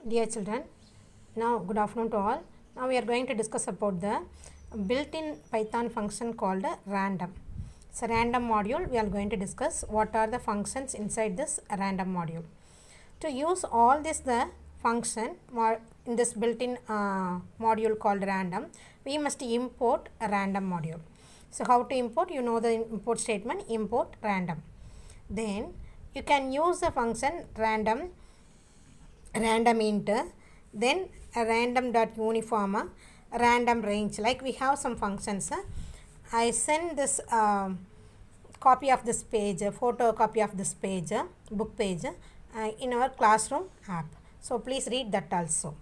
Dear children, now good afternoon to all. Now we are going to discuss about the built-in Python function called random. So random module we are going to discuss what are the functions inside this random module. To use all this the function in this built-in module called random, we must import a random module. So how to import? You know the import statement, import random. Then you can use the function random int, then a random dot uniform, random range. Like we have some functions. I send this copy of this page, photocopy of this page, book page in our classroom app. So please read that also.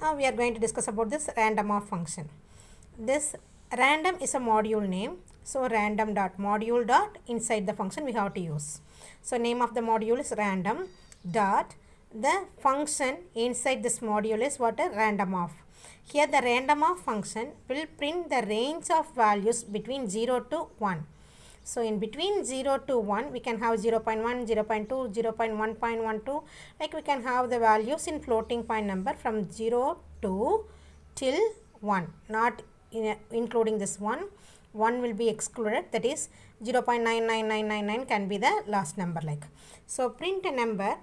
Now we are going to discuss about this random of function. This random is a module name. So random dot module dot inside the function we have to use. So name of the module is random dot. The function inside this module is what? A random of. Here the random of function will print the range of values between 0 to 1. So in between 0 to 1 we can have 0 0.1, 0 0.2, 0 0.1.12, like we can have the values in floating point number from 0 to till 1, not including this 1. 1 will be excluded, that is 0 0.99999 can be the last number like. So print a number,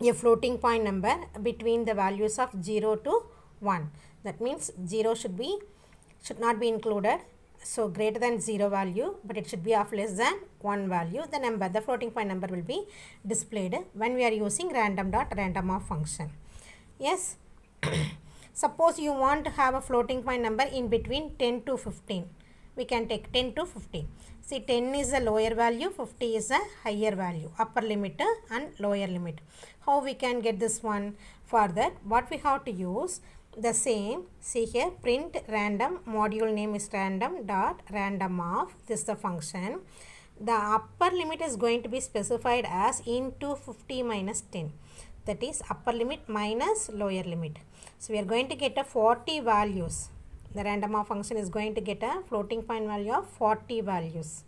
a floating point number between the values of 0 to 1. That means 0 should not be included. So greater than 0 value, but it should be of less than 1 value. The number, the floating point number will be displayed when we are using random dot random of function. Yes. Suppose you want to have a floating point number in between 10 to 15. We can take 10 to 15. See, 10 is a lower value, 50 is a higher value, upper limit and lower limit. How we can get this one? For that, what we have to use? The same. See here, print random, module name is random dot random of, this is the function. The upper limit is going to be specified as into 50 minus 10. That is upper limit minus lower limit. So we are going to get a 40 values. The random of function is going to get a floating point value of 40 values.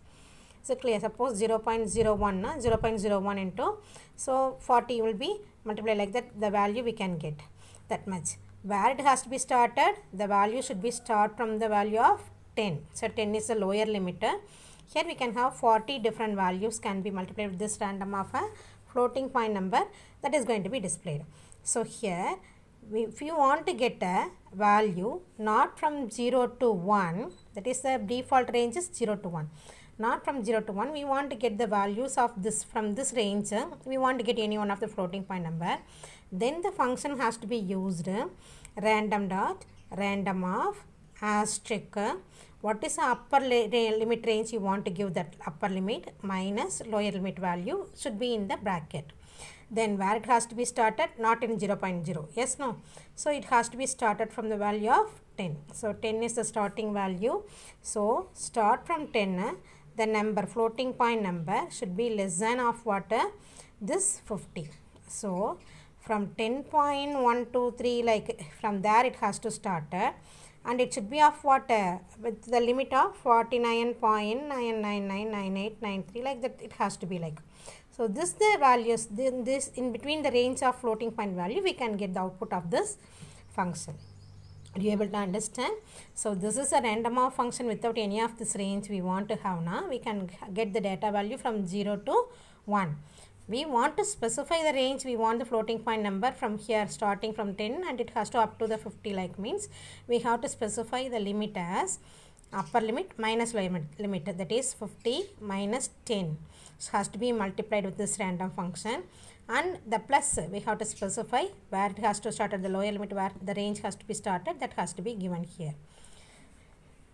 So clear. Suppose 0 0.01, 0 0.01 into, so 40 will be multiplied like that, the value we can get that much. Where it has to be started, the value should be start from the value of 10. So 10 is the lower limiter. Here we can have 40 different values can be multiplied with this random of a floating point number that is going to be displayed. So here, if you want to get a value not from 0 to 1, that is the default range is 0 to 1. Not from 0 to 1, we want to get the values of this from this range. We want to get any one of the floating point number. Then the function has to be used random dot random of asterisk. What is the upper limit range you want to give, that upper limit minus lower limit value should be in the bracket. Then where it has to be started, not in 0 0.0. Yes, no. So it has to be started from the value of 10. So 10 is the starting value. So start from 10. The number, floating point number should be less than of what? This 50. So from 10.123, like from there it has to start. And it should be of what? With the limit of 49.9999893, like that it has to be like. So this the values, this in between the range of floating point value, we can get the output of this function. Are you able to understand? So this is a random of function without any of this range we want to have now. We can get the data value from 0 to 1. We want to specify the range, we want the floating point number from here starting from 10 and it has to up to the 50, like means we have to specify the limit as upper limit minus lower limit, that is 50 minus 10. So has to be multiplied with this random function, and the plus we have to specify where it has to start at the lower limit, where the range has to be started, that has to be given here.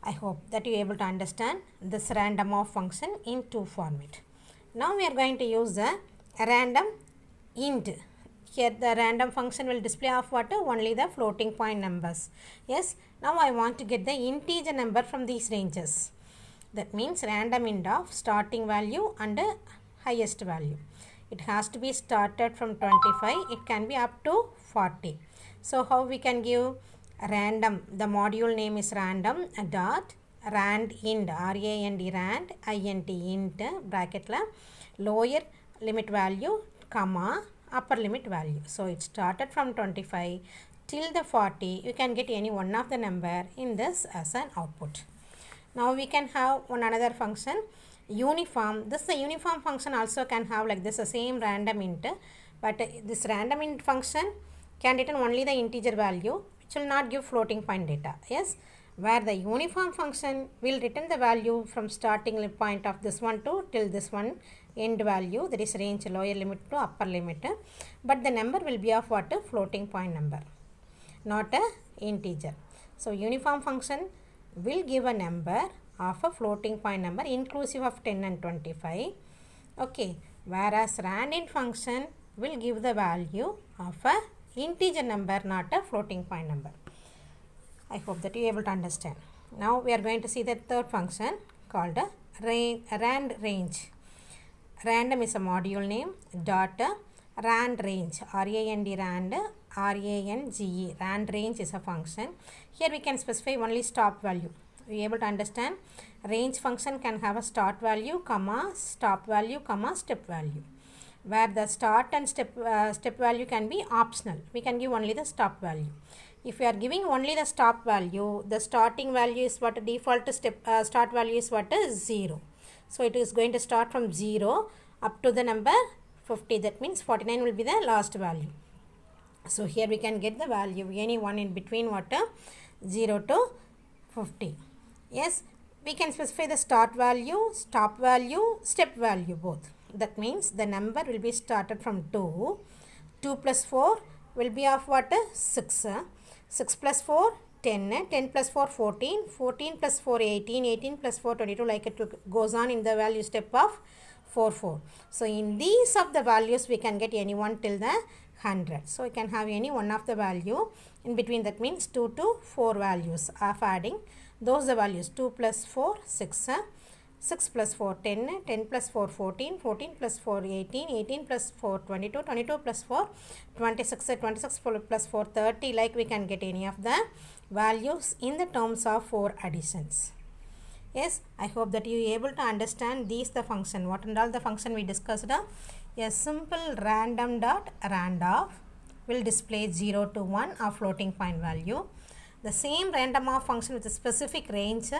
I hope that you are able to understand this random of function in two format. Now we are going to use the random int. Here the random function will display of what? Only the floating point numbers. Yes. Now I want to get the integer number from these ranges. That means random int of starting value and highest value. It has to be started from 25. It can be up to 40. So how we can give random? The module name is random dot rand int, R-A-N-D rand int bracket la lower limit value comma upper limit value. So it started from 25 till the 40. You can get any one of the number in this as an output. Now we can have another function, uniform. This the uniform function also can have like this, the same random int, but this random int function can return only the integer value, which will not give floating point data. Yes, where the uniform function will return the value from starting point of this one to till this one end value, that is range lower limit to upper limit, but the number will be of what? Floating point number, not a integer. So uniform function will give a number of a floating point number inclusive of 10 and 25. Okay, whereas randint function will give the value of a integer number, not a floating point number. I hope that you are able to understand. Now we are going to see the third function called a rand range. Random is a module name, dot rand range, R-A-N-D rand, R-A-N-G-E, rand range is a function. Here we can specify only stop value. You are able to understand? Range function can have a start value, comma, stop value, comma, step value. Where the start and step value can be optional. We can give only the stop value. If we are giving only the stop value, the starting value is what? Default start value is what? 0. So it is going to start from 0 up to the number 50. That means 49 will be the last value. So here we can get the value, any one in between what? 0 to 50. Yes, we can specify the start value, stop value, step value both. That means the number will be started from 2. 2 plus 4 will be of what? 6. 6 plus 4, 10. 10 plus 4, 14. 14 plus 4, 18. 18 plus 4, 22. Like it goes on in the value step of 4, 4. So in these of the values, we can get any one till the 100. So we can have any one of the value in between. That means 2 to 4 values of adding. Those the values 2 plus 4, 6. 6 plus 4, 10. 10 plus 4, 14. 14 plus 4, 18. 18 plus 4, 22. 22 plus 4, 26. 26 plus 4, 30. Like we can get any of the values in the terms of 4 additions. Yes, I hope that you are able to understand these the function. What and all the function we discussed? A simple random dot randoff will display 0 to 1 of floating point value. The same random off function with a specific range,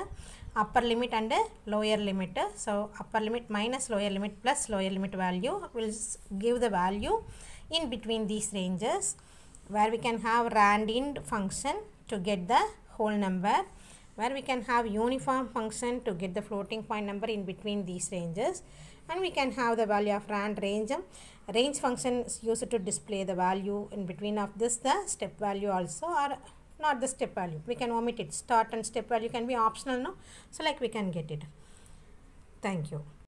upper limit and lower limit. So upper limit minus lower limit plus lower limit value will give the value in between these ranges, where we can have randint function to get the whole number, where we can have uniform function to get the floating point number in between these ranges, and we can have the value of rand range. Range function is used to display the value in between of this, the step value also, or not the step value. We can omit it. Start and step value can be optional, no? So like we can get it. Thank you.